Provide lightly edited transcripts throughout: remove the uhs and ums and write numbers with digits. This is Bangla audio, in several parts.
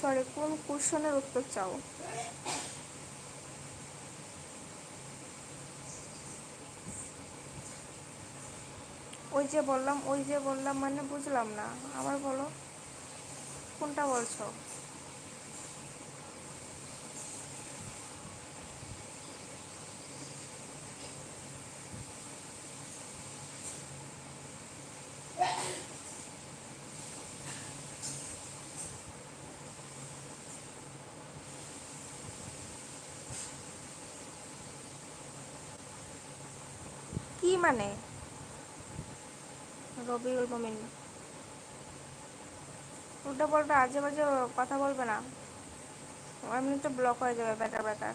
সরি, কোন কোশ্চেনের উত্তর চাও? ওই যে বললাম মানে বুঝলাম না, আবার বলো। কোনটা বলছো? কি মানে? রবিউল মমিন? উল্টো পাল্টা আজে বাজে কথা বলবে না, এমনি তো ব্লক হয়ে যাবে বেকার বেকার।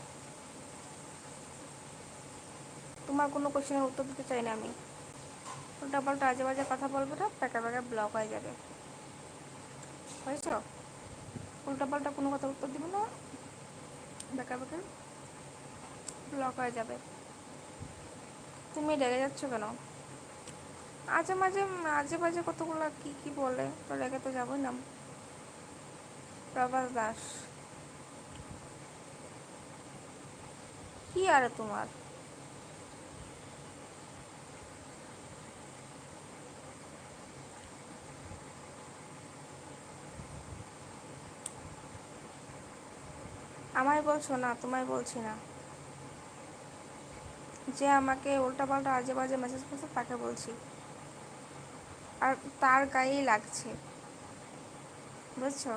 তোমার কোনো কোশ্চেনের উত্তর দিতে চাই না আমি। উল্টো পাল্টা আজে বাজে কথা বলবে না, বেকার বেকার ব্লক হয়ে যাবে। বুঝছো? উল্টো পাল্টা কোনো কথা উত্তর দিবে না, বেকার বেকার ব্লক হয়ে যাবে। তুমি রেগে যাচ্ছ কেন? আজে মাঝে মাঝে মাঝে কতগুলো কি কি বলে, তো রেগে তো যাবোই না। প্রভাস দাস? কি আরে তোমার? আমায় বলছো না, তোমায় বলছি না। যে আমাকে উল্টাপাল্টা আজে বাজে মেসেজ করছে তাকে বলছি। আর তার গায়েই লাগছে, বুঝছো?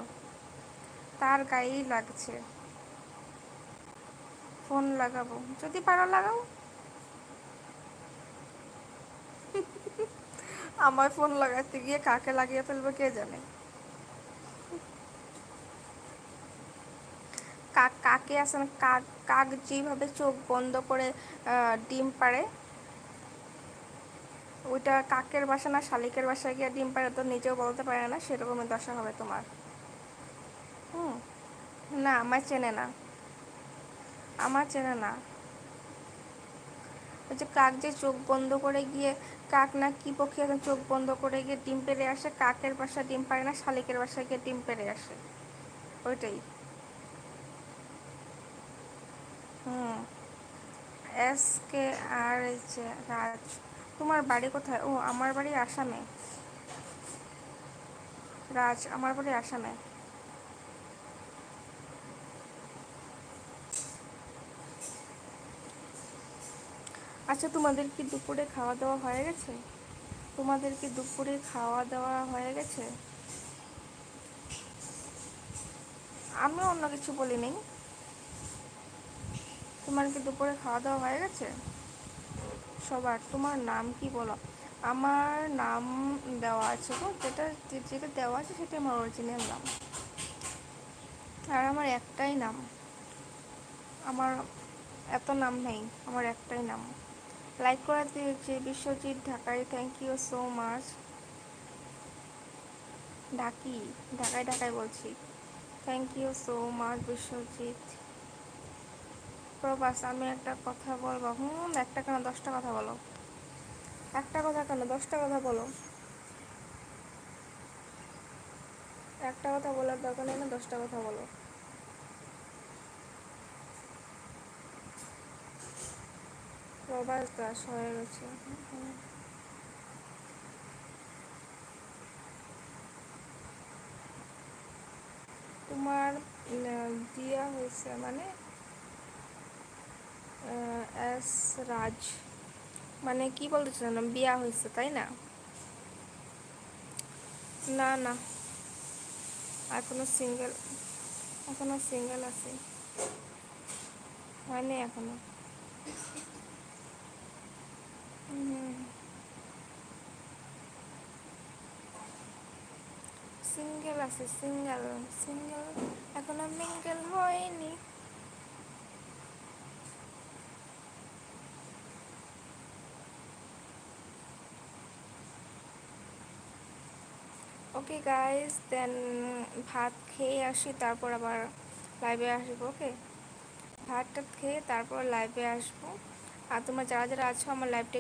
তার গায়েই লাগছে। ফোন লাগাবো, যদি পারো লাগাও। আমার ফোন লাগাতে গিয়ে কাকে লাগিয়ে ফেলবে কে জানে। কাক, কাকে আছে না, কাক। কাক যেভাবে চোখ বন্ধ করে ডিম পাড়ে, ওইটা কাকের বাসা না শালিকের বাসায় গিয়ে ডিম পাড়ে, তো নিজেও বলতে পারে না, সেরকমই দশা হবে তোমার। হুম। না, আমায় চেনে না। আমার চেনে না। ওই যে কাক যে চোখ বন্ধ করে গিয়ে, কাক না কি পক্ষী এখন চোখ বন্ধ করে গিয়ে ডিম পেড়ে আসে, কাকের বাসায় ডিম পারে না, শালিকের বাসায় গিয়ে ডিম পেড়ে আসে। ওইটাই। হুম। S K R H A, Raj. তোমার বাড়ি কোথায়? ও, আমার বাড়ি আসামে। রাজ, আমার বাড়ি আসামে। আচ্ছা, তোমাদের কি দুপুরে খাওয়া দাওয়া হয়ে গেছে? তোমাদের কি দুপুরে খাওয়া দাওয়া হয়ে গেছে? আমি অন্য কিছু বলিনি। তোমার কি দুপুরে খাওয়া দাওয়া হয়ে গেছে সবার? তোমার নাম কি বলো? আমার নাম দেওয়া আছে গো, যেটা যেটা দেওয়া আছে সেটা আমার অরিজিনাল নাম। আর আমার একটাই নাম। আমার এত নাম নেই, আমার একটাই নাম। লাইক করে দিয়েছি বিশ্বজিৎ ঢাকাই, থ্যাংক ইউ সো মাচ। ঢাকি, ঢাকায় ঢাকায় বলছি। Thank you so much Biswajit. প্রবাস, আমি একটা কথা বলবো? একটা কেন, 10টা কথা বলো। একটা কথা কেন, 10টা কথা বলো। একটা কথা বলার দরকার নেই না, 10টা কথা বলো। প্রবাস দাস হয়ে গেছে। তোমার দিয়া হয়েছে মানে এস রাজ, মানে কি বলতে চান, বিয়া হয়েছে তাই না? না না, এখনো সিঙ্গেল। এখনো সিঙ্গেল আছি, হয়নি এখনো। সিঙ্গেল আছে, সিঙ্গেল। সিঙ্গেল, এখনো মিঙ্গেল হয়নি। ওকে গাইস, দেন ভাত খেয়ে আসি, তারপর আবার লাইভে আসবো। ওকে, ভাত টাত খেয়ে তারপর লাইভে আসবো। আর তোমরা যারা যারা আছো আমার লাইভটা